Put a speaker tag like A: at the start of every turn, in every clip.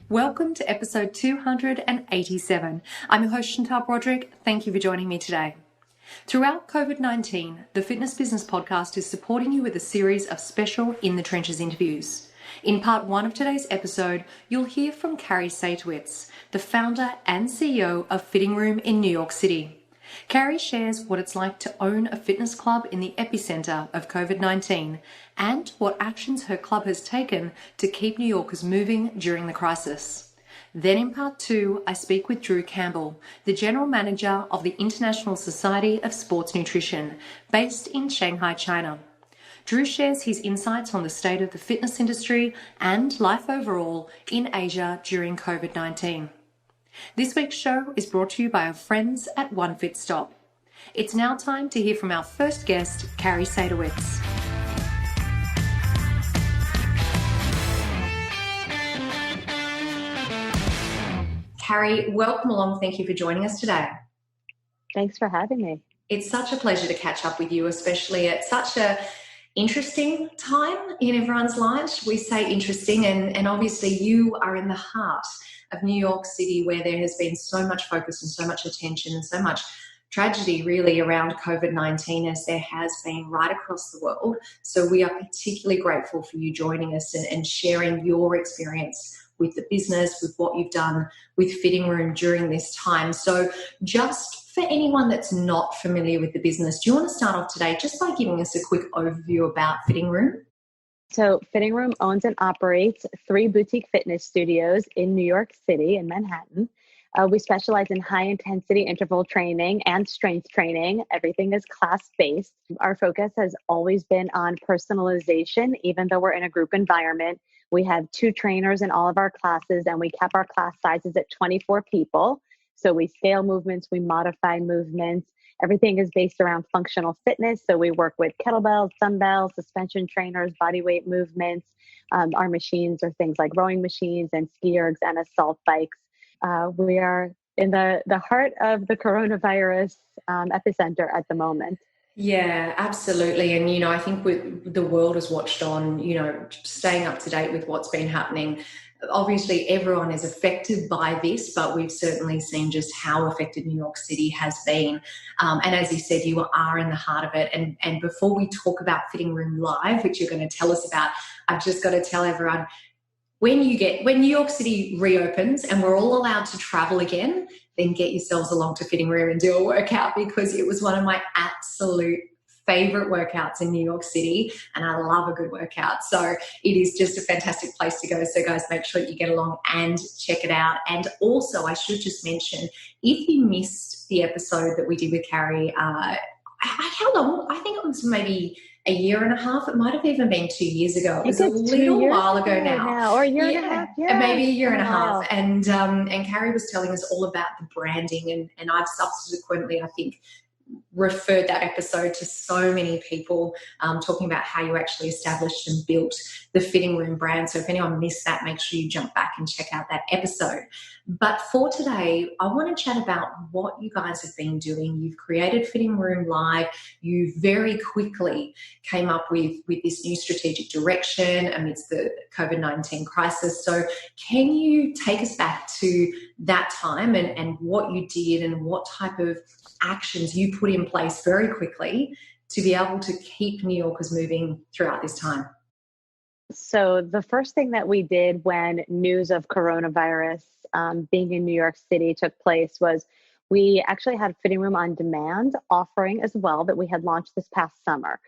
A: Welcome to episode 287. I'm your host, Chantal Broderick. Thank you for joining me today. Throughout COVID-19, the Fitness Business Podcast is supporting you with a series of special In the Trenches interviews. In part one of today's episode, you'll hear from Kari Saitowitz, the founder and CEO of Fhitting Room in New York City. Kari shares what it's like to own a fitness club in the epicenter of COVID-19 and what actions her club has taken to keep New Yorkers moving during the crisis. Then in part two, I speak with Drew Campbell, the General Manager of the International Society of Sports Nutrition, based in Shanghai, China. Drew shares his insights on the state of the fitness industry and life overall in Asia during COVID-19. This week's show is brought to you by our friends at One Fit Stop. It's now time to hear from our first guest, Kari Saitowitz. Kari, welcome along. Thank you for joining us today.
B: Thanks for having me.
A: It's such a pleasure to catch up with you, especially at such a interesting time in everyone's lives. We say interesting, and obviously you are in the heart of New York City, where there has been so much focus and so much attention and so much tragedy really around COVID-19, as there has been right across the world. So we are particularly grateful for you joining us and sharing your experience with the business, with what you've done with Fhitting Room during this time. So just for anyone that's not familiar with the business, do you want to start off today just by giving us a quick overview about Fhitting Room?
B: So Fhitting Room owns and operates 3 boutique fitness studios in New York City and Manhattan. We specialize in high-intensity interval training and strength training. Everything is class-based. Our focus has always been on personalization, even though we're in a group environment. We have 2 trainers in all of our classes, and we cap our class sizes at 24 people. So we scale movements, we modify movements. Everything is based around functional fitness. So we work with kettlebells, dumbbells, suspension trainers, body weight movements. Our machines are things like rowing machines and ski ergs and assault bikes. We are in the heart of the coronavirus epicenter at the moment.
A: Yeah, absolutely. And, I think the world has watched on, staying up to date with what's been happening. Obviously, everyone is affected by this, but we've certainly seen just how affected New York City has been. And as you said, you are in the heart of it. And before we talk about Fhitting Room Live, which you're going to tell us about, I've just got to tell everyone, when New York City reopens and we're all allowed to travel again, then get yourselves along to Fhitting Room and do a workout, because it was one of my absolute favorite workouts in New York City, and I love a good workout. So it is just a fantastic place to go. So guys, make sure you get along and check it out. And also, I should just mention, if you missed the episode that we did with Kari, how long? I think it was maybe a year and a half. It might have even been 2 years ago. It was a little while ago now.
B: Or a year and a half. Yeah.
A: Maybe a year and a half. And Kari was telling us all about the branding, and I've subsequently, I think, referred that episode to so many people, talking about how you actually established and built the Fhitting Room brand. So if anyone missed that, make sure you jump back and check out that episode. But for today, I want to chat about what you guys have been doing. You've created Fhitting Room Live. You very quickly came up with this new strategic direction amidst the COVID-19 crisis. So can you take us back to that time and what you did and what type of actions you put in place very quickly to be able to keep New Yorkers moving throughout this time?
B: So the first thing that we did when news of coronavirus being in New York City took place was we actually had Fhitting Room on Demand offering as well that we had launched this past summer.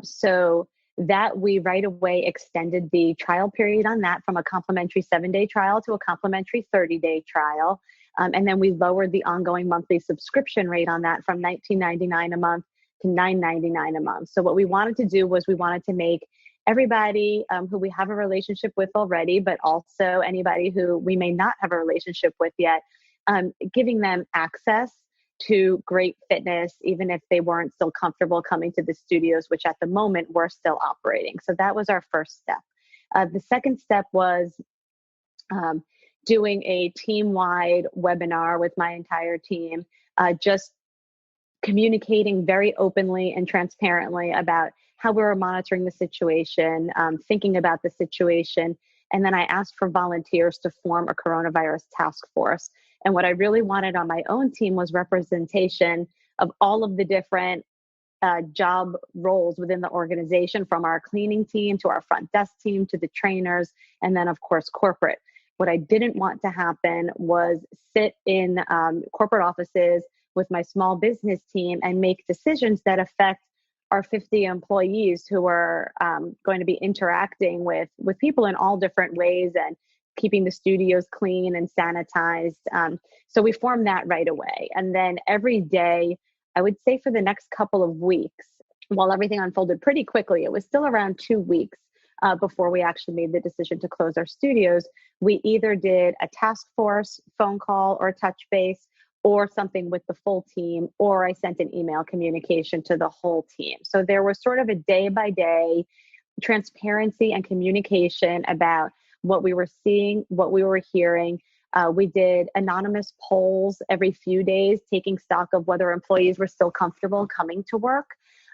B: So that we right away extended the trial period on that from a complimentary 7-day trial to a complimentary 30-day trial. And then we lowered the ongoing monthly subscription rate on that from $19.99 a month to $9.99 a month. So what we wanted to do was we wanted to make everybody who we have a relationship with already, but also anybody who we may not have a relationship with yet, giving them access to great fitness, even if they weren't still comfortable coming to the studios, which at the moment we're still operating. So that was our first step. The second step was doing a team-wide webinar with my entire team, just communicating very openly and transparently about how we were monitoring the situation, thinking about the situation, And then I asked for volunteers to form a coronavirus task force. And what I really wanted on my own team was representation of all of the different job roles within the organization, from our cleaning team to our front desk team to the trainers, and then of course corporate. What I didn't want to happen was sit in corporate offices with my small business team and make decisions that affect our 50 employees who are going to be interacting with people in all different ways and keeping the studios clean and sanitized. So we formed that right away. And then every day, I would say for the next couple of weeks, while everything unfolded pretty quickly, it was still around 2 weeks before we actually made the decision to close our studios. We either did a task force phone call or touch base, or something with the full team, or I sent an email communication to the whole team. So there was sort of a day-by-day transparency and communication about what we were seeing, what we were hearing. We did anonymous polls every few days, taking stock of whether employees were still comfortable coming to work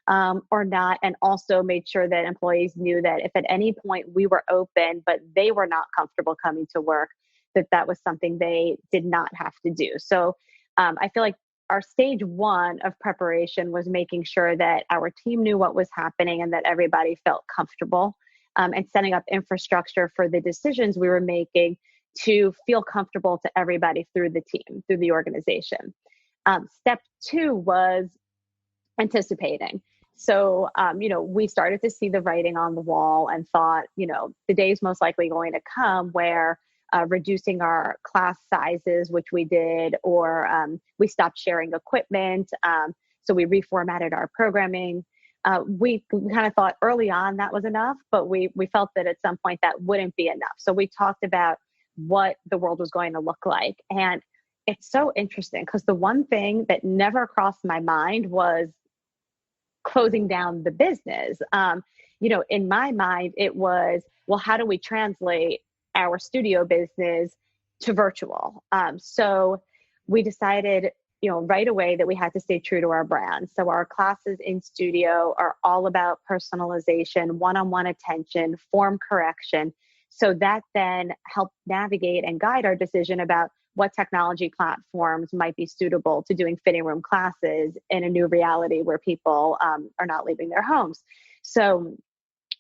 B: or not, and also made sure that employees knew that if at any point we were open, but they were not comfortable coming to work, that was something they did not have to do. So I feel like our stage one of preparation was making sure that our team knew what was happening and that everybody felt comfortable, and setting up infrastructure for the decisions we were making to feel comfortable to everybody through the team, through the organization. Step two was anticipating. So, we started to see the writing on the wall and thought, the day is most likely going to come where reducing our class sizes, which we did, or we stopped sharing equipment. So we reformatted our programming. We kind of thought early on that was enough, but we felt that at some point that wouldn't be enough. So we talked about what the world was going to look like. And it's so interesting because the one thing that never crossed my mind was closing down the business. In my mind, it was, well, how do we translate our studio business to virtual? So we decided, right away that we had to stay true to our brand. So our classes in studio are all about personalization, one-on-one attention, form correction. So that then helped navigate and guide our decision about what technology platforms might be suitable to doing fitting room classes in a new reality where people are not leaving their homes. So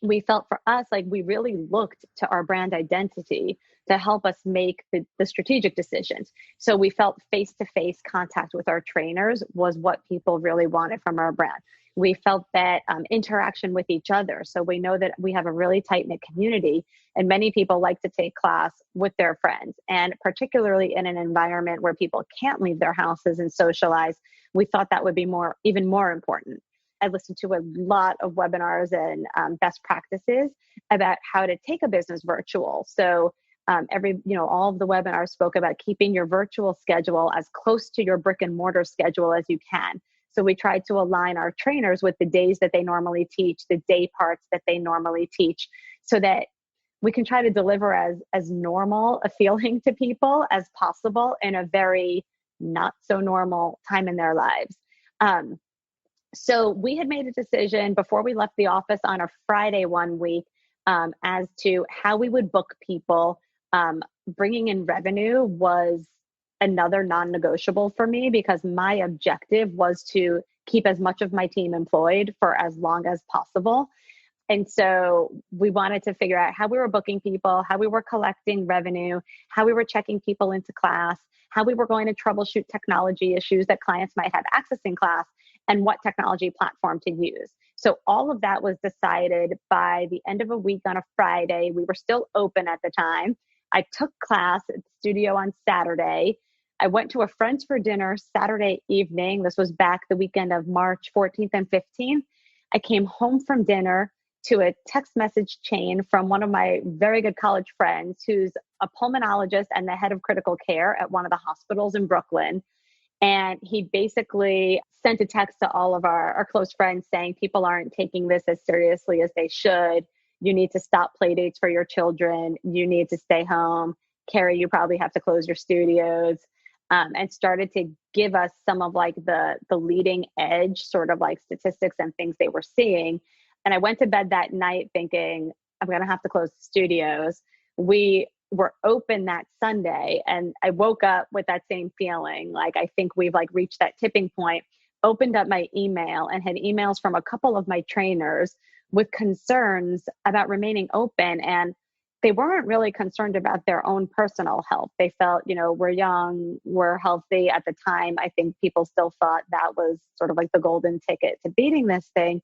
B: we felt for us like we really looked to our brand identity to help us make the strategic decisions. So we felt face-to-face contact with our trainers was what people really wanted from our brand. We felt that interaction with each other. So we know that we have a really tight-knit community, and many people like to take class with their friends. And particularly in an environment where people can't leave their houses and socialize, we thought that would be even more important. I listened to a lot of webinars and best practices about how to take a business virtual. So all of the webinars spoke about keeping your virtual schedule as close to your brick and mortar schedule as you can. So we tried to align our trainers with the days that they normally teach, the day parts that they normally teach, so that we can try to deliver as normal a feeling to people as possible in a very not so normal time in their lives. So we had made a decision before we left the office on a Friday one week as to how we would book people. Bringing in revenue was another non-negotiable for me because my objective was to keep as much of my team employed for as long as possible. And so we wanted to figure out how we were booking people, how we were collecting revenue, how we were checking people into class, how we were going to troubleshoot technology issues that clients might have access in class, and what technology platform to use. So all of that was decided by the end of a week on a Friday. We were still open at the time. I took class at the studio on Saturday. I went to a friend's for dinner Saturday evening. This was back the weekend of March 14th and 15th. I came home from dinner to a text message chain from one of my very good college friends who's a pulmonologist and the head of critical care at one of the hospitals in Brooklyn. And he basically sent a text to all of our close friends saying people aren't taking this as seriously as they should. You need to stop play dates for your children. You need to stay home. Kari, you probably have to close your studios. And started to give us some of like the leading edge sort of like statistics and things they were seeing. And I went to bed that night thinking, I'm going to have to close the studios. we were open that Sunday, and I woke up with that same feeling. Like, I think we've like reached that tipping point. Opened up my email and had emails from a couple of my trainers with concerns about remaining open. And they weren't really concerned about their own personal health. They felt, we're young, we're healthy. At the time, I think people still thought that was sort of like the golden ticket to beating this thing.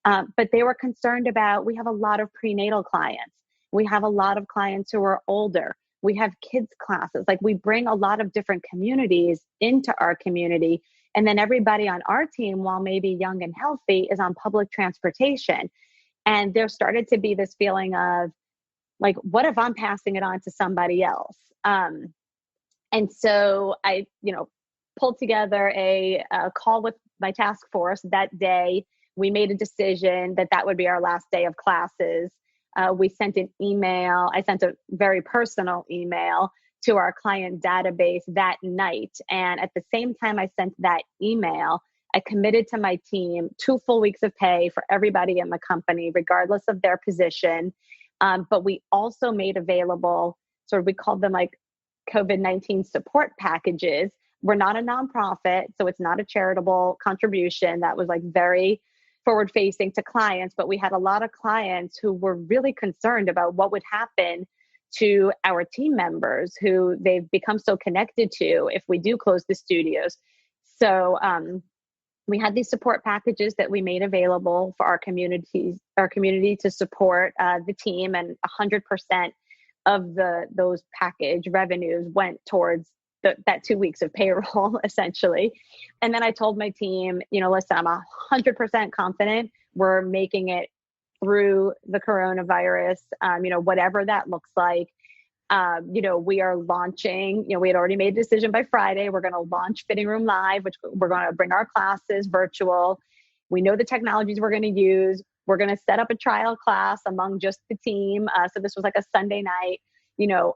B: But they were concerned about, we have a lot of prenatal clients. We have a lot of clients who are older. We have kids classes. Like, we bring a lot of different communities into our community. And then everybody on our team, while maybe young and healthy, is on public transportation. And there started to be this feeling of, like, what if I'm passing it on to somebody else? And so I, pulled together a call with my task force that day. We made a decision that would be our last day of classes. We sent an email. I sent a very personal email to our client database that night. And at the same time I sent that email, I committed to my team 2 full weeks of pay for everybody in the company, regardless of their position. But we also made available, we called them like COVID-19 support packages. We're not a nonprofit, so it's not a charitable contribution. That was like very forward facing to clients, but we had a lot of clients who were really concerned about what would happen to our team members who they've become so connected to if we do close the studios. So we had these support packages that we made available for our community to support the team, and 100% of those package revenues went towards that 2 weeks of payroll, essentially. And then I told my team, listen, I'm 100% confident we're making it through the coronavirus, whatever that looks like. We are launching, we had already made a decision by Friday. We're going to launch Fhitting Room Live, which we're going to bring our classes virtual. We know the technologies we're going to use. We're going to set up a trial class among just the team. So this was like a Sunday night,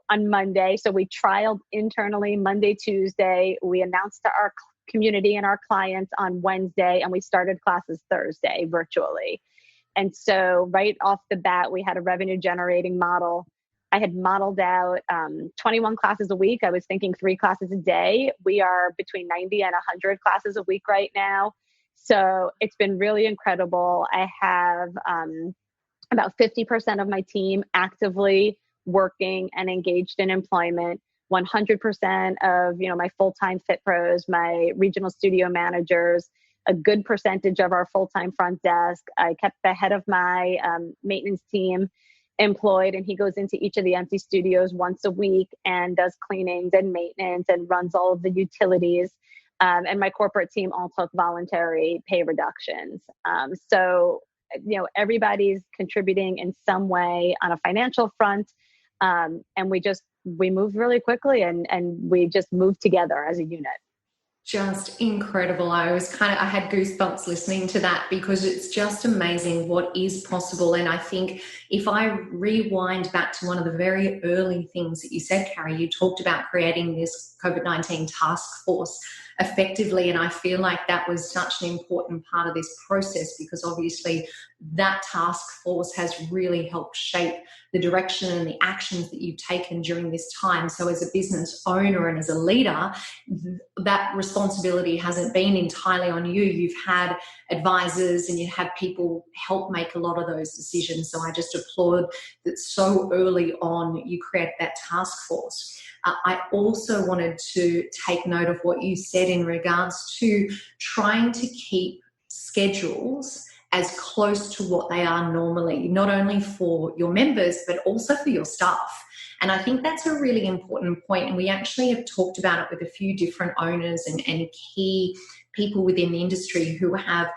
B: on Monday. So we trialed internally Monday, Tuesday. We announced to our community and our clients on Wednesday, and we started classes Thursday virtually. And so right off the bat, we had a revenue generating model. I had modeled out 21 classes a week. I was thinking 3 classes a day. We are between 90 and 100 classes a week right now. So it's been really incredible. I have about 50% of my team actively working and engaged in employment. 100% of my full-time Fit Pros, my regional studio managers, a good percentage of our full-time front desk. I kept the head of my maintenance team employed, and he goes into each of the empty studios once a week and does cleanings and maintenance and runs all of the utilities. And my corporate team all took voluntary pay reductions. So everybody's contributing in some way on a financial front. And we moved really quickly, and we just moved together as a unit.
A: Just incredible. I had goosebumps listening to that, because it's just amazing what is possible. And I think if I rewind back to one of the very early things that you said, Kari, you talked about creating this COVID-19 task force effectively. And I feel like that was such an important part of this process, because obviously that task force has really helped shape the direction and the actions that you've taken during this time. So as a business owner and as a leader, that responsibility hasn't been entirely on you. You've had advisors and you had people help make a lot of those decisions. So I just applaud that so early on you created that task force. I also wanted to take note of what you said in regards to trying to keep schedules as close to what they are normally, not only for your members, but also for your staff. And I think that's a really important point. And we actually have talked about it with a few different owners and key people within the industry who have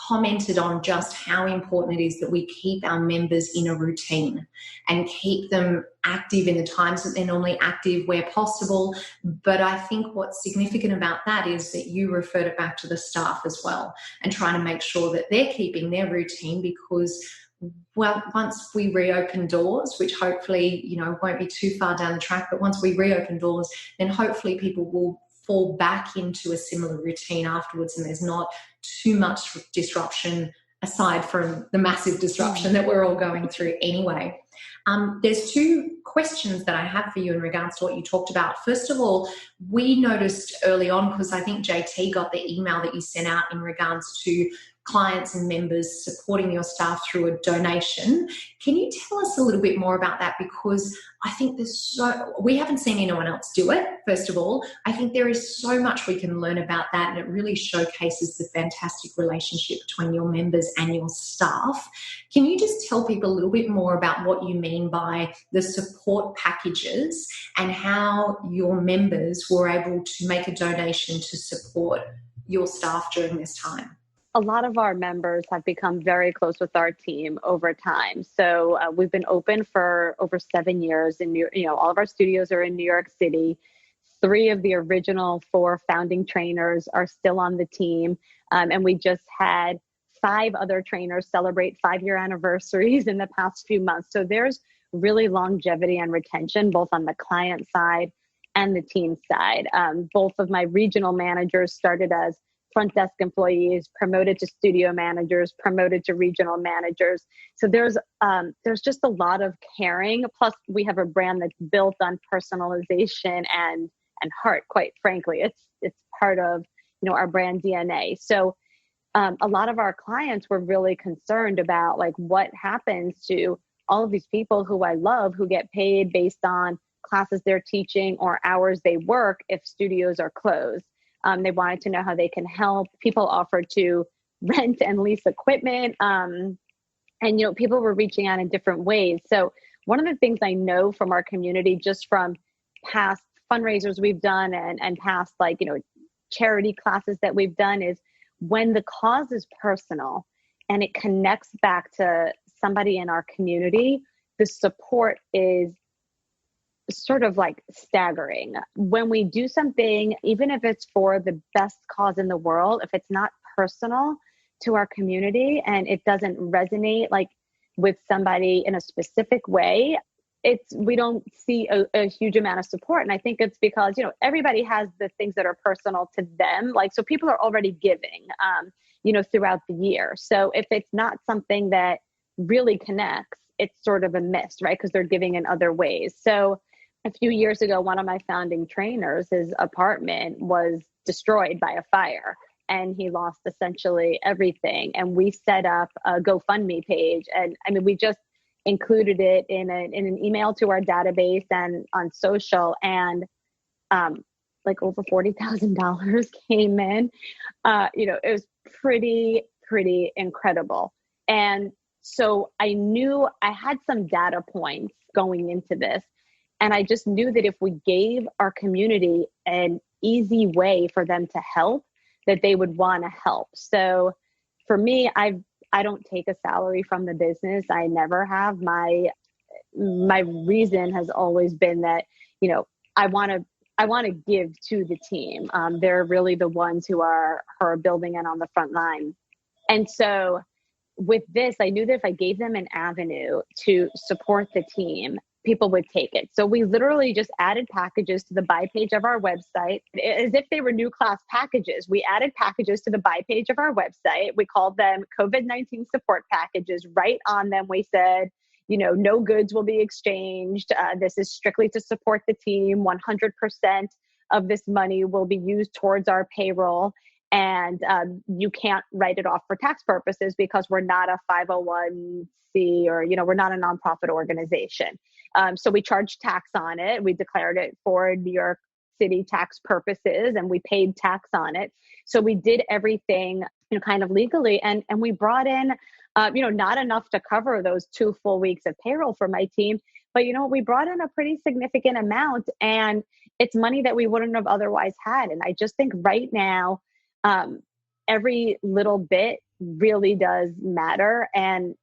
A: commented on just how important it is that we keep our members in a routine and keep them active in the times that they're normally active where possible. But I think what's significant about that is that you referred it back to the staff as well, and trying to make sure that they're keeping their routine, because once we reopen doors, which hopefully, won't be too far down the track, but once we reopen doors, then hopefully people will fall back into a similar routine afterwards, and there's not too much disruption aside from the massive disruption that we're all going through anyway. There's two questions that I have for you in regards to what you talked about. First of all, we noticed early on, because I think JT got the email that you sent out in regards to clients and members supporting your staff through a donation. Can you tell us a little bit more about that? Because I think we haven't seen anyone else do it, first of all. I think there is so much we can learn about that, and it really showcases the fantastic relationship between your members and your staff. Can you just tell people a little bit more about what you mean by the support packages and how your members were able to make a donation to support your staff during this time?
B: A lot of our members have become very close with our team over time. So we've been open for over 7 years, and all of our studios are in New York City. 3 of the original 4 founding trainers are still on the team, and we just had 5 other trainers celebrate 5-year anniversaries in the past few months. So there's really longevity and retention, both on the client side and the team side. Both of my regional managers started as front desk employees, promoted to studio managers, promoted to regional managers. So there's just a lot of caring. Plus, we have a brand that's built on personalization and heart. Quite frankly, it's part of our brand DNA. So a lot of our clients were really concerned about like what happens to all of these people who I love, who get paid based on classes they're teaching or hours they work if studios are closed. They wanted to know how they can help. People offered to rent and lease equipment. And people were reaching out in different ways. So one of the things I know from our community, just from past fundraisers we've done and past charity classes that we've done, is when the cause is personal and it connects back to somebody in our community, the support is sort of like staggering. When we do something, even if it's for the best cause in the world, if it's not personal to our community and it doesn't resonate like with somebody in a specific way, we don't see a huge amount of support. And I think it's because, everybody has the things that are personal to them. So people are already giving, throughout the year. So if it's not something that really connects, it's sort of a miss, right? Because they're giving in other ways. So a few years ago, one of my founding trainers, his apartment was destroyed by a fire and he lost essentially everything. And we set up a GoFundMe page. And we just included it in an email to our database and on social, and over $40,000 came in. It was pretty incredible. And so I knew I had some data points going into this. And I just knew that if we gave our community an easy way for them to help, that they would want to help. So for me, I don't take a salary from the business. I never have. My reason has always been that, I want to give to the team. They're really the ones who are building it on the front line. And so with this, I knew that if I gave them an avenue to support the team, people would take it. So we literally just added packages to the buy page of our website as if they were new class packages. We added packages to the buy page of our website. We called them COVID-19 support packages. Right on them, we said, no goods will be exchanged. This is strictly to support the team. 100% of this money will be used towards our payroll. And you can't write it off for tax purposes because we're not a 501c or, we're not a nonprofit organization. So we charged tax on it. We declared it for New York City tax purposes and we paid tax on it. So we did everything kind of legally. And we brought in, not enough to cover those 2 full weeks of payroll for my team. But, we brought in a pretty significant amount, and it's money that we wouldn't have otherwise had. And I just think right now, every little bit really does matter. And,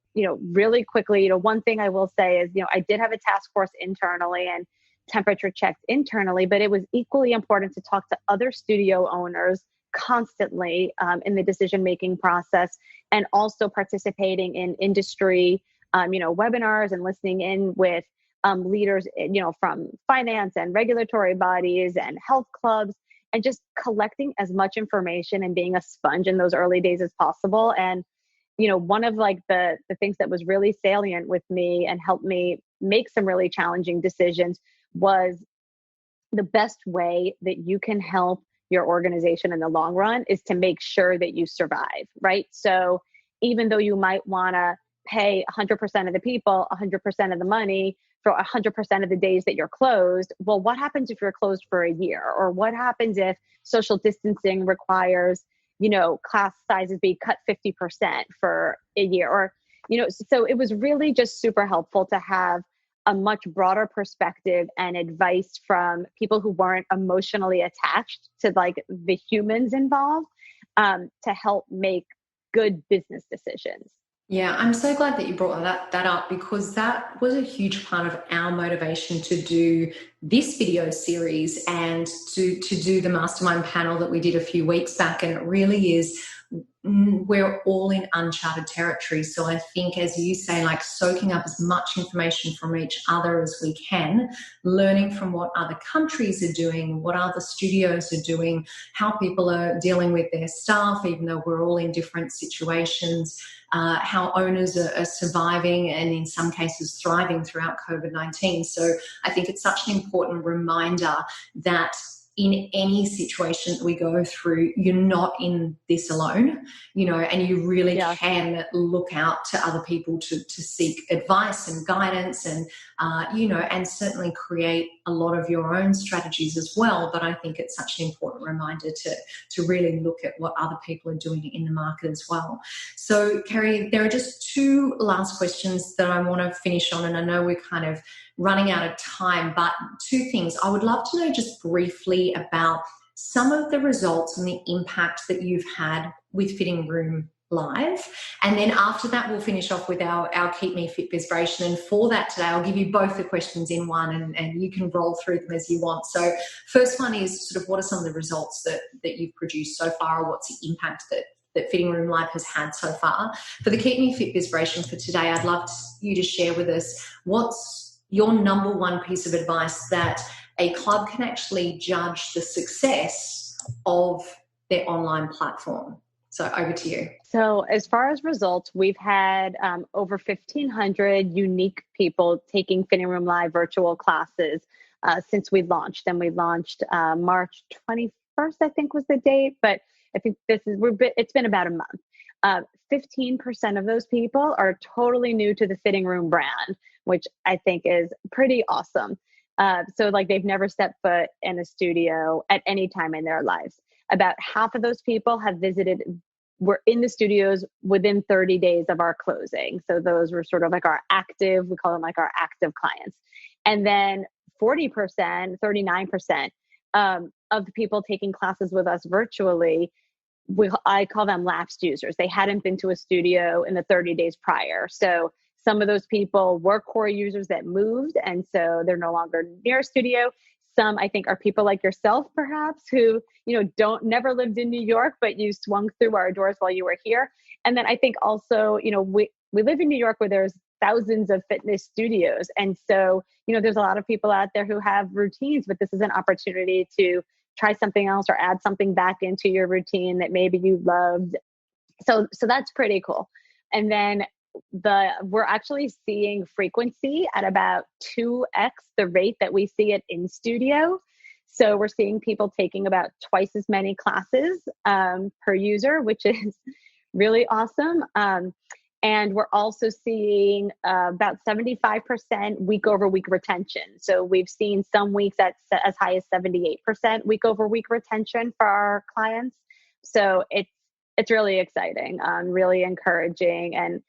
B: really quickly, one thing I will say is, I did have a task force internally and temperature checked internally, but it was equally important to talk to other studio owners constantly in the decision-making process, and also participating in industry, webinars and listening in with leaders, from finance and regulatory bodies and health clubs, and just collecting as much information and being a sponge in those early days as possible. And, one of the things that was really salient with me and helped me, make some really challenging decisions, was the best way that you can help your organization in the long run is to make sure that you survive, right? So even though you might want to pay 100% of the people 100% of the money for 100% of the days that you're closed, well, what happens if you're closed for a year? Or what happens if social distancing requires, class sizes be cut 50% for a year? Or, so it was really just super helpful to have a much broader perspective and advice from people who weren't emotionally attached to like the humans involved, to help make good business decisions.
A: Yeah, I'm so glad that you brought that up, because that was a huge part of our motivation to do this video series and to do the mastermind panel that we did a few weeks back. And it really is, we're all in uncharted territory. So I think, as you say, like soaking up as much information from each other as we can, learning from what other countries are doing, what other studios are doing, how people are dealing with their staff, even though we're all in different situations, how owners are surviving and in some cases thriving throughout COVID-19. So I think it's such an important reminder that in any situation that we go through, you're not in this alone, and you really can look out to other people to seek advice and guidance and, and certainly create a lot of your own strategies as well. But I think it's such an important reminder to really look at what other people are doing in the market as well. So, Kari, there are just two last questions that I want to finish on, and I know we're kind of running out of time, but two things. I would love to know just briefly about some of the results and the impact that you've had with Fhitting Room Live. And then after that, we'll finish off with our Keep Me Fit Bizbration. And for that today, I'll give you both the questions in one, and you can roll through them as you want. So first one is sort of, what are some of the results that you've produced so far, or what's the impact that Fhitting Room Live has had so far? For the Keep Me Fit Bizbration for today, I'd love you to share with us what's your number one piece of advice that a club can actually judge the success of their online platform. So over to you.
B: So as far as results, we've had over 1,500 unique people taking Fhitting Room Live virtual classes since we launched. And we launched March 21st, I think was the date, but I think it's been about a month. 15% of those people are totally new to the Fhitting Room brand, which I think is pretty awesome. So like they've never stepped foot in a studio at any time in their lives. About half of those people were in the studios within 30 days of our closing. So those were sort of like we call them like our active clients. And then 40%, 39% of the people taking classes with us virtually, I call them lapsed users. They hadn't been to a studio in the 30 days prior. So some of those people were core users that moved, and so they're no longer near a studio. Some, I think, are people like yourself, perhaps, who, never lived in New York, but you swung through our doors while you were here. And then I think also, we live in New York where there's thousands of fitness studios. And so, there's a lot of people out there who have routines, but this is an opportunity to try something else or add something back into your routine that maybe you loved. So that's pretty cool. And then we're actually seeing frequency at about 2x the rate that we see it in studio. So we're seeing people taking about twice as many classes per user, which is really awesome. And we're also seeing about 75% week over week retention. So we've seen some weeks at as high as 78% week over week retention for our clients. So it's really exciting, really encouraging. And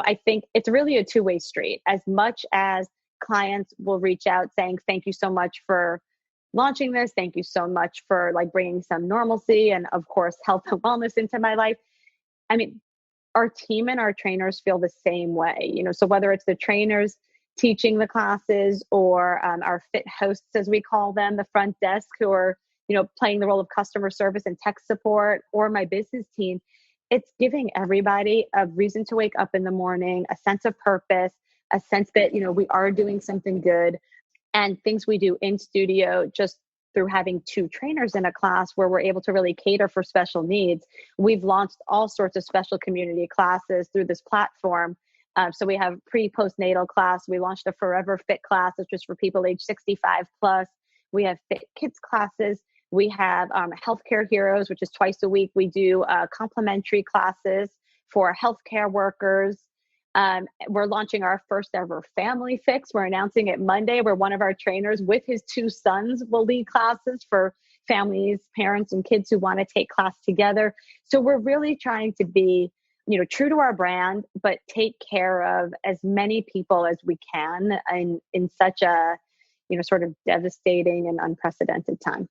B: I think it's really a two-way street. As much as clients will reach out saying, thank you so much for launching this. Thank you so much for like bringing some normalcy and of course, health and wellness into my life. I mean, our team and our trainers feel the same way, so whether it's the trainers teaching the classes or our fit hosts, as we call them, the front desk who are, playing the role of customer service and tech support, or my business team, it's giving everybody a reason to wake up in the morning, a sense of purpose, a sense that, we are doing something good, and things we do in studio just through having two trainers in a class where we're able to really cater for special needs. We've launched all sorts of special community classes through this platform So we have pre-postnatal class. We launched a Forever Fit class, which is for people age 65 plus. We have Fit Kids classes. We have Healthcare Heroes, which is twice a week. We do complimentary classes for healthcare workers. We're launching our first ever Family Fix. We're announcing it Monday, where one of our trainers with his 2 sons will lead classes for families, parents, and kids who want to take class together. So we're really trying to be, true to our brand, but take care of as many people as we can in such a, sort of devastating and unprecedented time.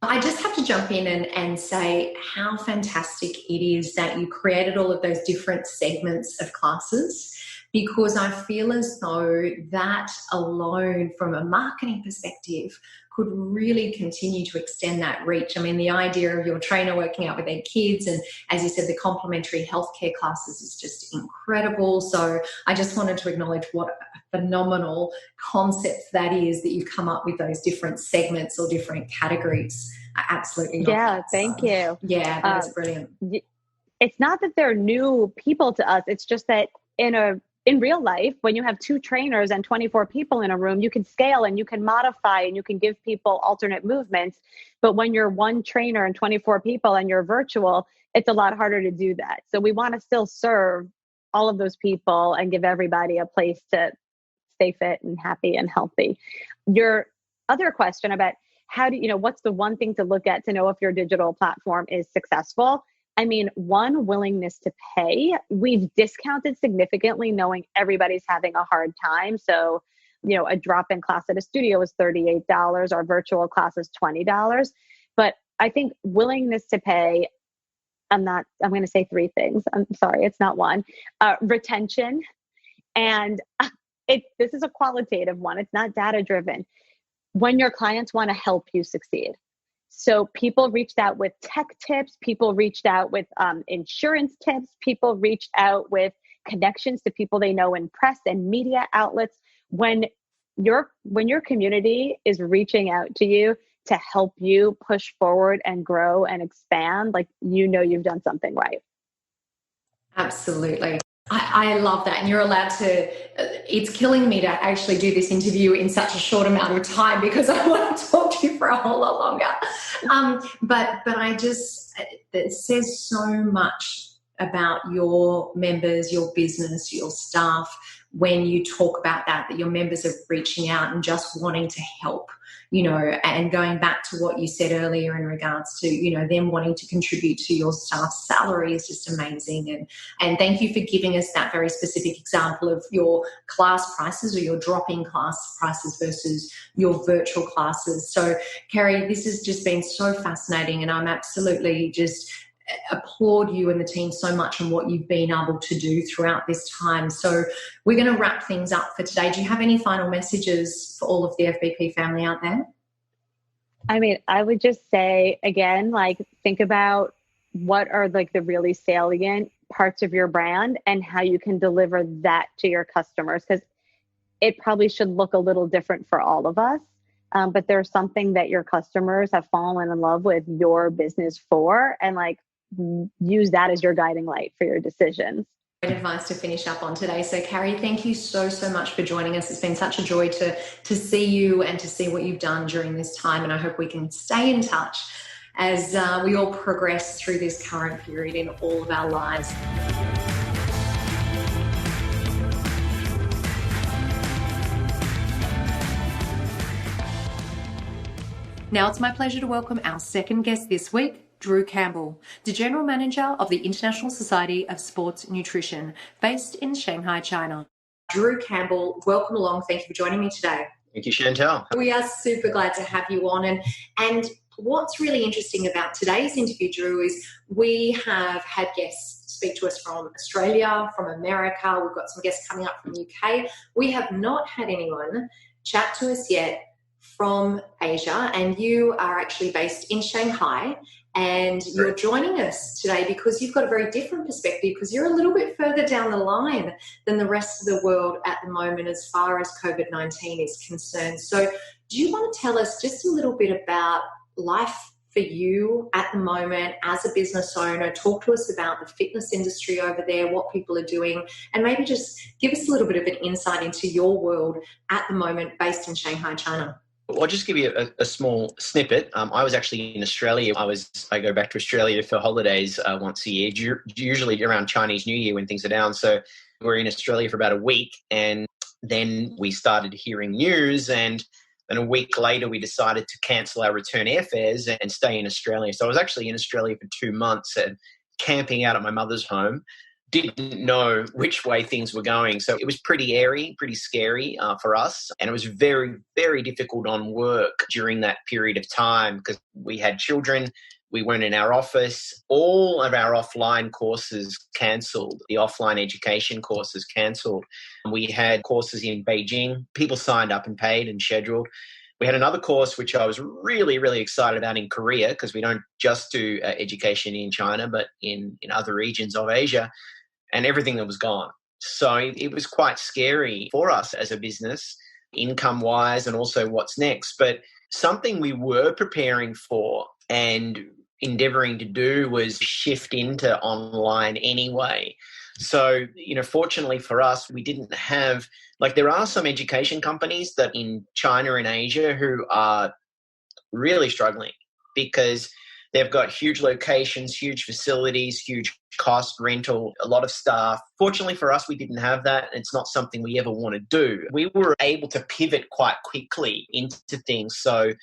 A: I just have to jump in and say how fantastic it is that you created all of those different segments of classes, because I feel as though that alone, from a marketing perspective, could really continue to extend that reach. I mean, the idea of your trainer working out with their kids and, as you said, the complimentary healthcare classes is just incredible. So I just wanted to acknowledge what a phenomenal concept that is, that you've come up with those different segments or different categories. I absolutely love that.
B: Thank you.
A: Yeah, that's brilliant.
B: It's not that they're new people to us. It's just that in real life, when you have 2 trainers and 24 people in a room, you can scale and you can modify and you can give people alternate movements. But when you're 1 trainer and 24 people and you're virtual, it's a lot harder to do that. So we want to still serve all of those people and give everybody a place to stay fit and happy and healthy. Your other question about what's the one thing to look at to know if your digital platform is successful? I mean, one, willingness to pay. We've discounted significantly, knowing everybody's having a hard time. So, a drop-in class at a studio is $38. Our virtual class is $20. But I think willingness to pay, I'm going to say 3 things. I'm sorry, it's not one. Retention. And this is a qualitative one. It's not data-driven. When your clients want to help you succeed. So people reached out with tech tips, people reached out with insurance tips, people reached out with connections to people they know in press and media outlets. When your community is reaching out to you to help you push forward and grow and expand, you've done something right.
A: Absolutely. I love that. And you're allowed to, it's killing me to actually do this interview in such a short amount of time, because I want to talk to you for a whole lot longer. But it says so much about your members, your business, your staff, when you talk about that your members are reaching out and just wanting to help, and going back to what you said earlier in regards to, them wanting to contribute to your staff's salary is just amazing. And thank you for giving us that very specific example of your class prices or your drop-in class prices versus your virtual classes. So, Kari, this has just been so fascinating, and I'm absolutely just applaud you and the team so much on what you've been able to do throughout this time. So we're going to wrap things up for today. Do you have any final messages for all of the FBP family out there?
B: I mean, I would just say, again, think about what are the really salient parts of your brand and how you can deliver that to your customers, because it probably should look a little different for all of us. But there's something that your customers have fallen in love with your business for, and use that as your guiding light for your decisions.
A: Great advice to finish up on today. So, Kari, thank you so much for joining us. It's been such a joy to see you and to see what you've done during this time. And I hope we can stay in touch as we all progress through this current period in all of our lives. Now it's my pleasure to welcome our second guest this week, Drew Campbell, the General Manager of the International Society of Sports Nutrition, based in Shanghai, China. Drew Campbell, welcome along. Thank you for joining me today.
C: Thank you, Chantal.
A: We are super glad to have you on. And what's really interesting about today's interview, Drew, is we have had guests speak to us from Australia, from America. We've got some guests coming up from the UK. We have not had anyone chat to us yet from Asia, and you are actually based in Shanghai, and you're joining us today because you've got a very different perspective, because you're a little bit further down the line than the rest of the world at the moment as far as COVID-19 is concerned. So do you want to tell us just a little bit about life for you at the moment as a business owner? Talk to us about the fitness industry over there, what people are doing, and maybe just give us a little bit of an insight into your world at the moment based in Shanghai, China.
C: Well, I'll just give you a small snippet. I was actually in Australia. I go back to Australia for holidays once a year, usually around Chinese New Year when things are down. So we're in Australia for about a week, and then we started hearing news, and then a week later we decided to cancel our return airfares and stay in Australia. So I was actually in Australia for 2 months and camping out at my mother's home. Didn't know which way things were going. So it was pretty airy, pretty scary for us. And it was very, very difficult on work during that period of time because we had children. We weren't in our office. All of our offline courses cancelled. The offline education courses cancelled. We had courses in Beijing. People signed up and paid and scheduled. We had another course, which I was really, really excited about in Korea, because we don't just do education in China, but in other regions of Asia, and everything that was gone. So it was quite scary for us as a business, income-wise, and also what's next. But something we were preparing for and endeavoring to do was shift into online anyway. So, fortunately for us, we didn't have, there are some education companies that in China and Asia who are really struggling because they've got huge locations, huge facilities, huge cost, rental, a lot of staff. Fortunately for us, we didn't have that. It's not something we ever want to do. We were able to pivot quite quickly into things. So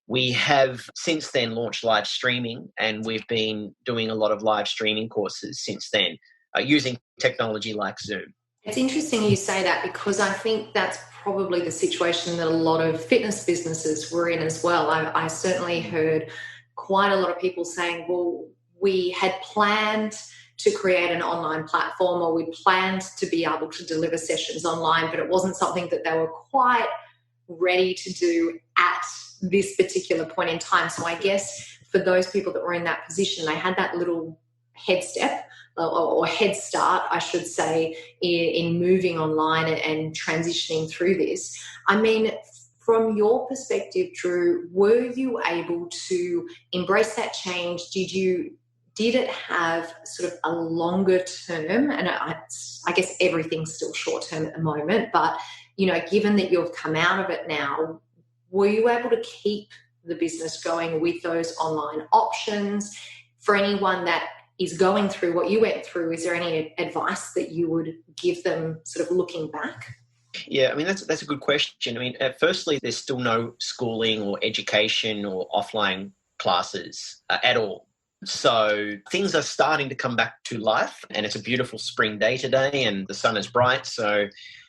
C: we have since then launched live streaming, and we've been doing a lot of live streaming courses since then using technology like Zoom.
A: It's interesting you say that, because I think that's probably the situation that a lot of fitness businesses were in as well. I certainly heard quite a lot of people saying, well, we had planned to create an online platform, or we planned to be able to deliver sessions online, but it wasn't something that they were quite ready to do at this particular point in time. So I guess for those people that were in that position, they had that little head step or head start, I should say, in moving online and transitioning through this. I mean, from your perspective, Drew, were you able to embrace that change? Did it have sort of a longer term? And I guess everything's still short term at the moment, but given that you've come out of it now, were you able to keep the business going with those online options? For anyone that is going through what you went through, is there any advice that you would give them sort of looking back?
C: Yeah, I mean, that's a good question. I mean, firstly, there's still no schooling or education or offline classes at all. So things are starting to come back to life, and it's a beautiful spring day today and the sun is bright. So,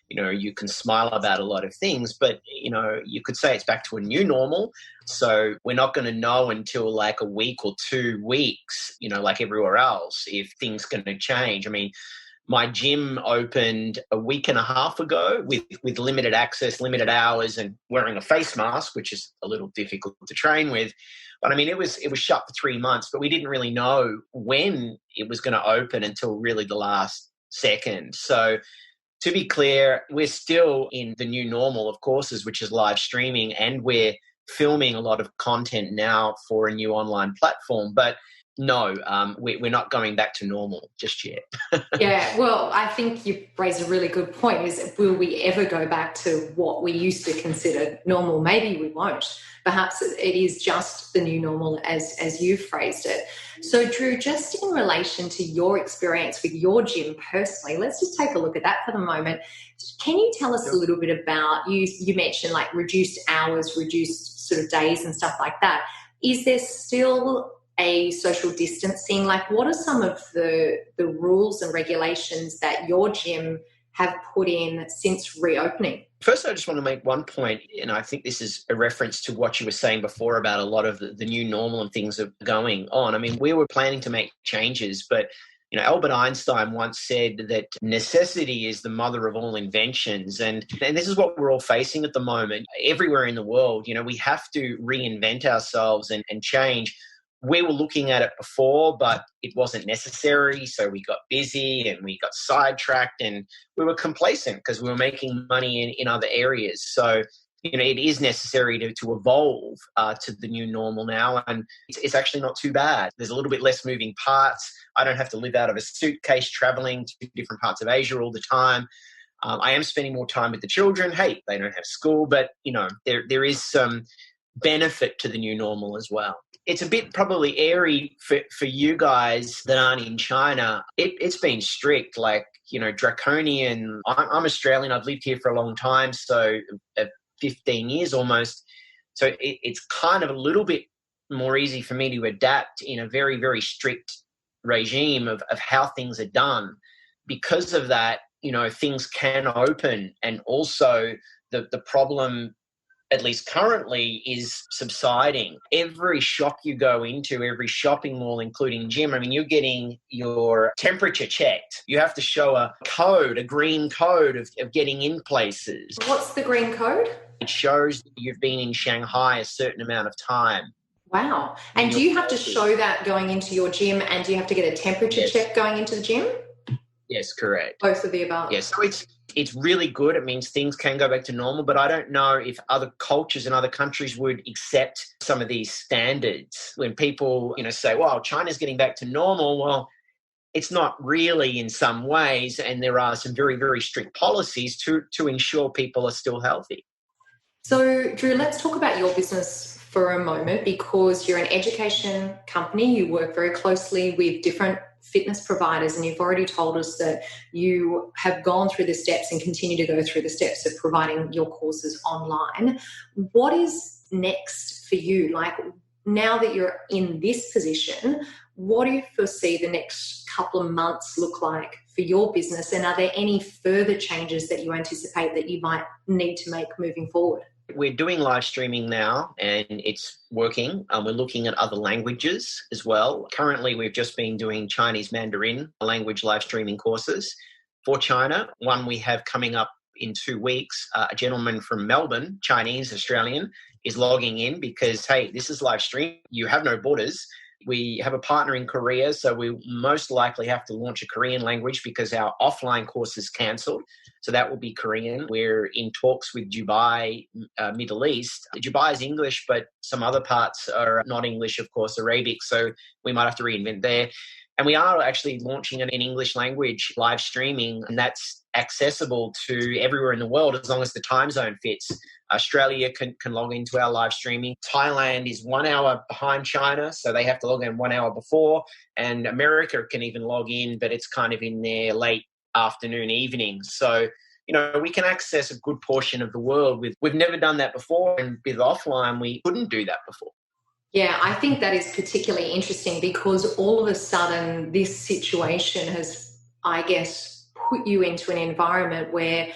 C: you can smile about a lot of things, but, you could say it's back to a new normal. So we're not going to know until like a week or 2 weeks, like everywhere else, if things going to change. I mean, my gym opened a week and a half ago with limited access, limited hours, and wearing a face mask, which is a little difficult to train with. But I mean, it was shut for 3 months, but we didn't really know when it was going to open until really the last second. So to be clear, we're still in the new normal of courses, which is live streaming, and we're filming a lot of content now for a new online platform. But no, we're not going back to normal just yet.
A: Yeah, well, I think you raise a really good point. Is will we ever go back to what we used to consider normal? Maybe we won't. Perhaps it is just the new normal as you phrased it. So, Drew, just in relation to your experience with your gym personally, let's just take a look at that for the moment. Can you tell us a little bit about, you mentioned like reduced hours, reduced sort of days and stuff like that. Is there still a social distancing? Like, what are some of the rules and regulations that your gym have put in since reopening?
C: First, I just want to make one point, and I think this is a reference to what you were saying before about a lot of the new normal and things that are going on. I mean, we were planning to make changes, but Albert Einstein once said that necessity is the mother of all inventions. And this is what we're all facing at the moment. Everywhere in the world, we have to reinvent ourselves and change. We were looking at it before, but it wasn't necessary. So we got busy and we got sidetracked and we were complacent because we were making money in other areas. So it is necessary to evolve to the new normal now, and it's actually not too bad. There's a little bit less moving parts. I don't have to live out of a suitcase traveling to different parts of Asia all the time. I am spending more time with the children. Hey, they don't have school, but there is some benefit to the new normal as well. It's a bit probably airy for you guys that aren't in China. It's been strict, like, draconian. I'm Australian. I've lived here for a long time, so 15 years almost. So it's kind of a little bit more easy for me to adapt in a very, very strict regime of how things are done. Because of that, things can open, and also the problem, at least currently, is subsiding. Every shop you go into, every shopping mall, including gym, you're getting your temperature checked. You have to show a green code of getting in places.
A: What's the green code?
C: It shows that you've been in Shanghai a certain amount of time.
A: Wow. And do you have to show that going into your gym, and do you have to get a temperature check going into the gym?
C: Yes, correct.
A: Both of the above.
C: Yes, so it's really good. It means things can go back to normal, but I don't know if other cultures and other countries would accept some of these standards. When people, say, well, China's getting back to normal, well, it's not really in some ways, and there are some very, very strict policies to ensure people are still healthy.
A: So, Drew, let's talk about your business for a moment, because you're an education company. You work very closely with different fitness providers, and you've already told us that you have gone through the steps and continue to go through the steps of providing your courses online. What is next for you? Like, now that you're in this position, what do you foresee the next couple of months look like for your business? And are there any further changes that you anticipate that you might need to make moving forward?
C: We're doing live streaming now, and it's working. We're looking at other languages as well. Currently, we've just been doing Chinese Mandarin language live streaming courses for China. One we have coming up in 2 weeks. A gentleman from Melbourne, Chinese, Australian, is logging in because, hey, this is live stream. You have no borders. We have a partner in Korea, so we most likely have to launch a Korean language because our offline course is cancelled. So that will be Korean. We're in talks with Dubai, Middle East. Dubai is English, but some other parts are not English, of course, Arabic. So we might have to reinvent there. And we are actually launching an English language live streaming, and that's accessible to everywhere in the world as long as the time zone fits. Australia can log into our live streaming. Thailand is 1 hour behind China, so they have to log in 1 hour before. And America can even log in, but it's kind of in their late afternoon, evening. So, we can access a good portion of the world. We've never done that before, and with offline, we couldn't do that before.
A: Yeah, I think that is particularly interesting because all of a sudden this situation has, I guess, put you into an environment where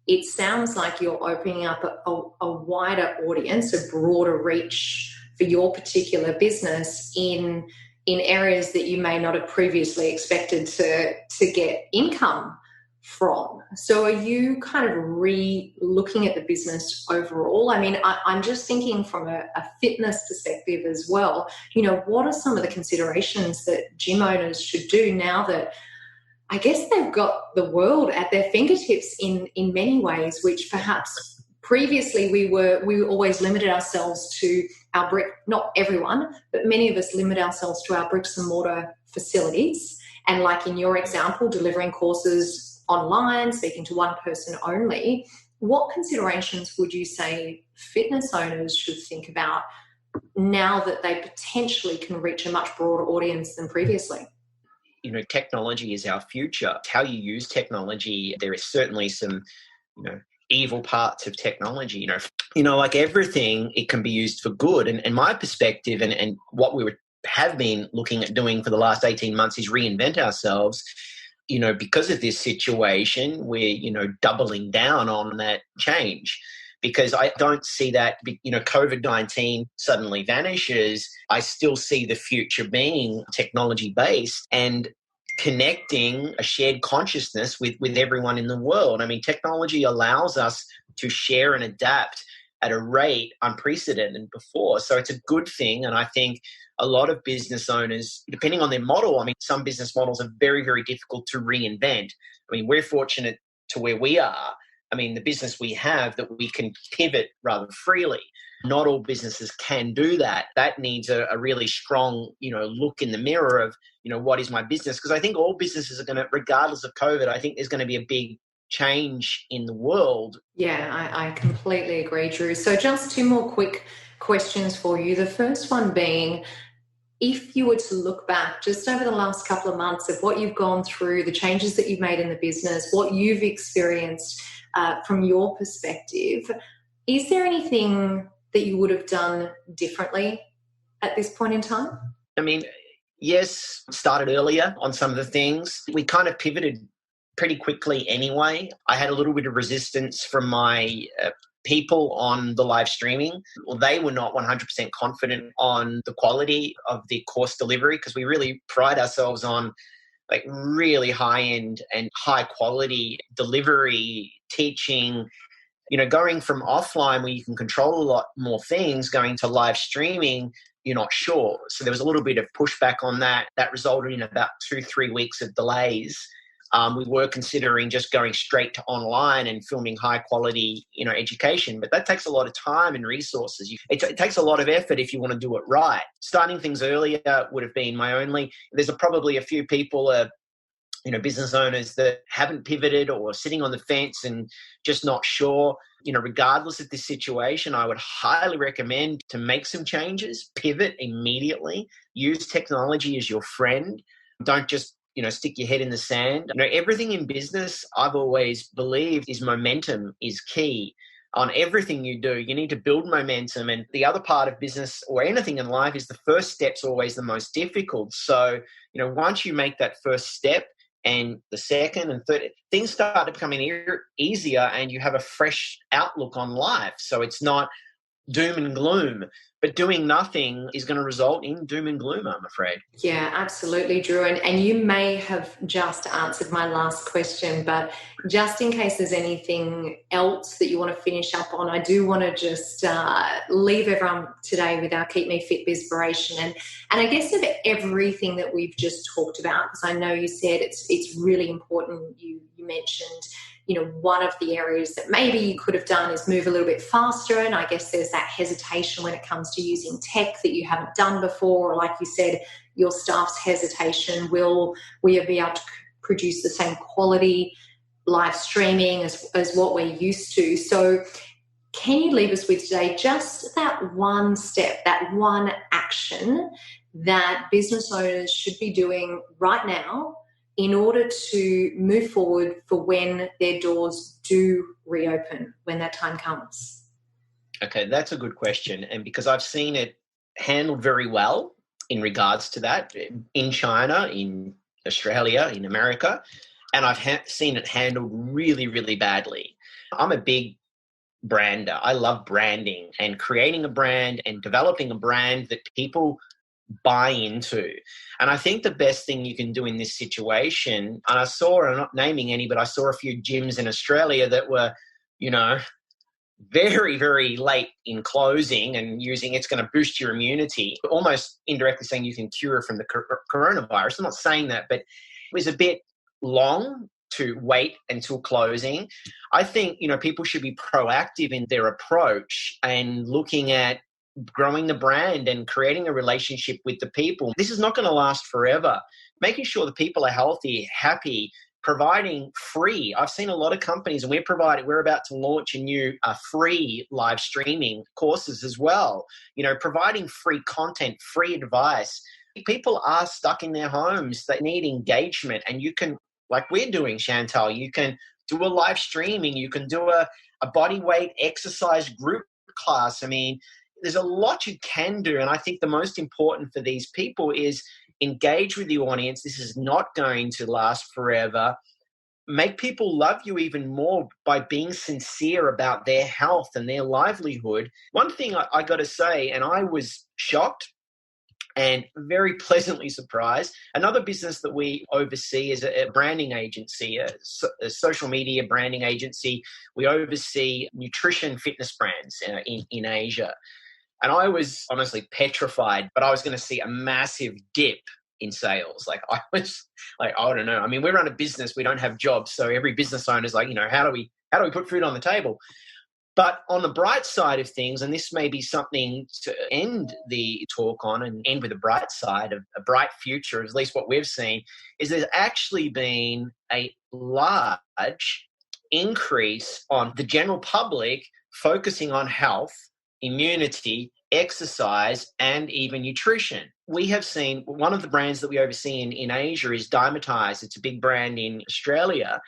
A: it sounds like you're opening up a wider audience, a broader reach for your particular business in areas that you may not have previously expected to get income from. So are you kind of re-looking at the business overall? I'm just thinking from a fitness perspective as well. What are some of the considerations that gym owners should do now that I guess they've got the world at their fingertips in many ways, which perhaps previously we always limited ourselves to our not everyone, but many of us limit ourselves to our bricks and mortar facilities. And like in your example, delivering courses online, speaking to one person only. What considerations would you say fitness owners should think about now that they potentially can reach a much broader audience than previously?
C: Technology is our future. It's how you use technology. There is certainly some, evil parts of technology. Like everything, it can be used for good. And my perspective and what we have been looking at doing for the last 18 months is reinvent ourselves. Because of this situation, we're, doubling down on that change. Because I don't see that, COVID-19 suddenly vanishes. I still see the future being technology-based and connecting a shared consciousness with everyone in the world. Technology allows us to share and adapt at a rate unprecedented before. So it's a good thing. And I think a lot of business owners, depending on their model, some business models are very, very difficult to reinvent. We're fortunate to where we are, I mean, the business we have, that we can pivot rather freely. Not all businesses can do that. That needs a really strong, look in the mirror of, what is my business? Because I think all businesses are going to, regardless of COVID, I think there's going to be a big change in the world.
A: Yeah, I completely agree, Drew. So just two more quick questions for you. The first one being, if you were to look back just over the last couple of months of what you've gone through, the changes that you've made in the business, what you've experienced from your perspective, is there anything that you would have done differently at this point in time?
C: I mean, yes, started earlier on some of the things. We kind of pivoted pretty quickly anyway. I had a little bit of resistance from my people on the live streaming. Well, they were not 100% confident on the quality of the course delivery, because we really pride ourselves on like really high end and high quality delivery, teaching, going from offline where you can control a lot more things, going to live streaming, you're not sure. So there was a little bit of pushback on that. That resulted in about 2-3 weeks of delays. We were considering just going straight to online and filming high quality, education, but that takes a lot of time and resources. It takes a lot of effort if you want to do it right. Starting things earlier would have been my only. There's probably a few people, business owners that haven't pivoted or sitting on the fence and just not sure. Regardless of this situation, I would highly recommend to make some changes, pivot immediately, use technology as your friend. Don't just stick your head in the sand. Everything in business, I've always believed, is momentum is key. On everything you do, you need to build momentum. And the other part of business or anything in life is the first step's always the most difficult. So, once you make that first step and the second and third, things start becoming easier and you have a fresh outlook on life. So it's not doom and gloom. But doing nothing is going to result in doom and gloom, I'm afraid.
A: Yeah, absolutely, Drew. And you may have just answered my last question, but just in case there's anything else that you want to finish up on, I do want to just leave everyone today with our Keep Me Fit Bizpiration. And I guess of everything that we've just talked about, because I know you said it's really important. You mentioned one of the areas that maybe you could have done is move a little bit faster. And I guess there's that hesitation when it comes to using tech that you haven't done before. Or like you said, your staff's hesitation. Will we be able to produce the same quality live streaming as what we're used to? So can you leave us with today just that one step, that one action that business owners should be doing right now in order to move forward for when their doors do reopen, when that time comes?
C: Okay, that's a good question. And because I've seen it handled very well in regards to that in China, in Australia, in America, and I've seen it handled really, really badly. I'm a big brander. I love branding and creating a brand and developing a brand that people buy into. And I think the best thing you can do in this situation, and I'm not naming any, but I saw a few gyms in Australia that were, very, very late in closing and using it's going to boost your immunity, almost indirectly saying you can cure from the coronavirus. I'm not saying that, but it was a bit long to wait until closing. I think, people should be proactive in their approach and looking at growing the brand and creating a relationship with the people. This is not going to last forever. Making sure the people are healthy, happy, providing free. I've seen a lot of companies, and we're about to launch a new free live streaming courses as well. Providing free content, free advice. People are stuck in their homes. They need engagement, and you can, like we're doing, Chantal, you can do a live streaming. You can do a body weight exercise group class. I mean, there's a lot you can do. And I think the most important for these people is engage with the audience. This is not going to last forever. Make people love you even more by being sincere about their health and their livelihood. One thing I got to say, and I was shocked and very pleasantly surprised. Another business that we oversee is a branding agency, a social media branding agency. We oversee nutrition fitness brands in Asia. And I was honestly petrified, but I was going to see a massive dip in sales. I was like, I don't know. I mean, we run a business, we don't have jobs. So every business owner is like, how do we How do we put food on the table? But on the bright side of things, and this may be something to end the talk on and end with a bright side, a bright future, at least what we've seen, is there's actually been a large increase on the general public focusing on health, immunity, exercise, and even nutrition. We have seen one of the brands that we oversee in Asia is Dymatize. It's a big brand in Australia.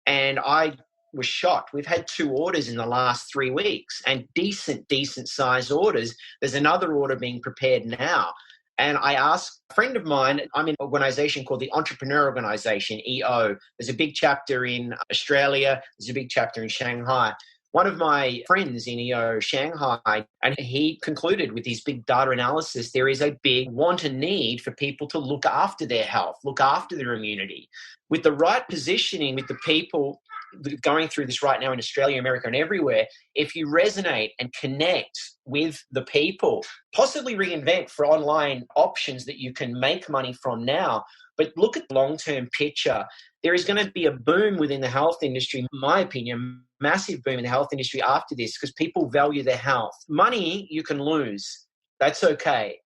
C: And I was shocked. We've had 2 orders in the last 3 weeks, and decent size orders. There's another order being prepared now. And I asked a friend of mine, I'm in an organization called the Entrepreneur Organization, EO. There's a big chapter in Australia. There's a big chapter in Shanghai. One of my friends in EO Shanghai, and he concluded with his big data analysis, there is a big want and need for people to look after their health, look after their immunity. With the right positioning with the people going through this right now in Australia, America, and everywhere, if you resonate and connect with the people, possibly reinvent for online options that you can make money from now, but look at the long-term picture. There is going to be a boom within the health industry, in my opinion, massive boom in the health industry after this, because people value their health. Money you can lose. That's okay.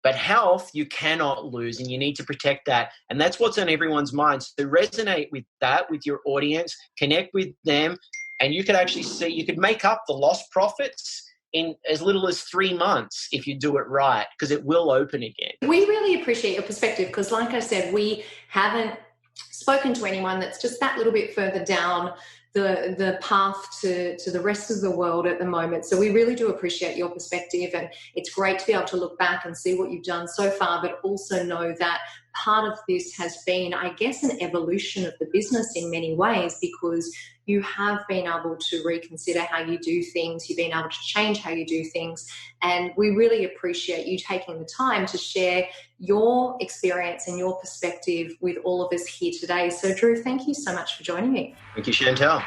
C: But health, you cannot lose, and you need to protect that. And that's what's on everyone's mind. So resonate with that, with your audience, connect with them, and you could actually see, you could make up the lost profits in as little as 3 months if you do it right, because it will open again.
A: We really appreciate your perspective because, like I said, we haven't spoken to anyone that's just that little bit further down the path to the rest of the world at the moment. So we really do appreciate your perspective, and it's great to be able to look back and see what you've done so far, but also know that part of this has been, I guess, an evolution of the business in many ways, because you have been able to reconsider how you do things, you've been able to change how you do things, and we really appreciate you taking the time to share your experience and your perspective with all of us here today. So Drew, thank you so much for joining me.
C: Thank you, Chantel.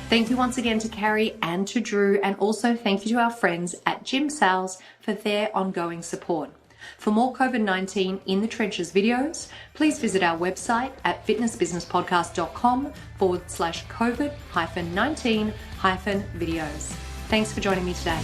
A: Thank you once again to Kari and to Drew, and also thank you to our friends at Gym Sales for their ongoing support. For more COVID-19 in the trenches videos, please visit our website at fitnessbusinesspodcast.com/COVID-19-videos. Thanks for joining me today.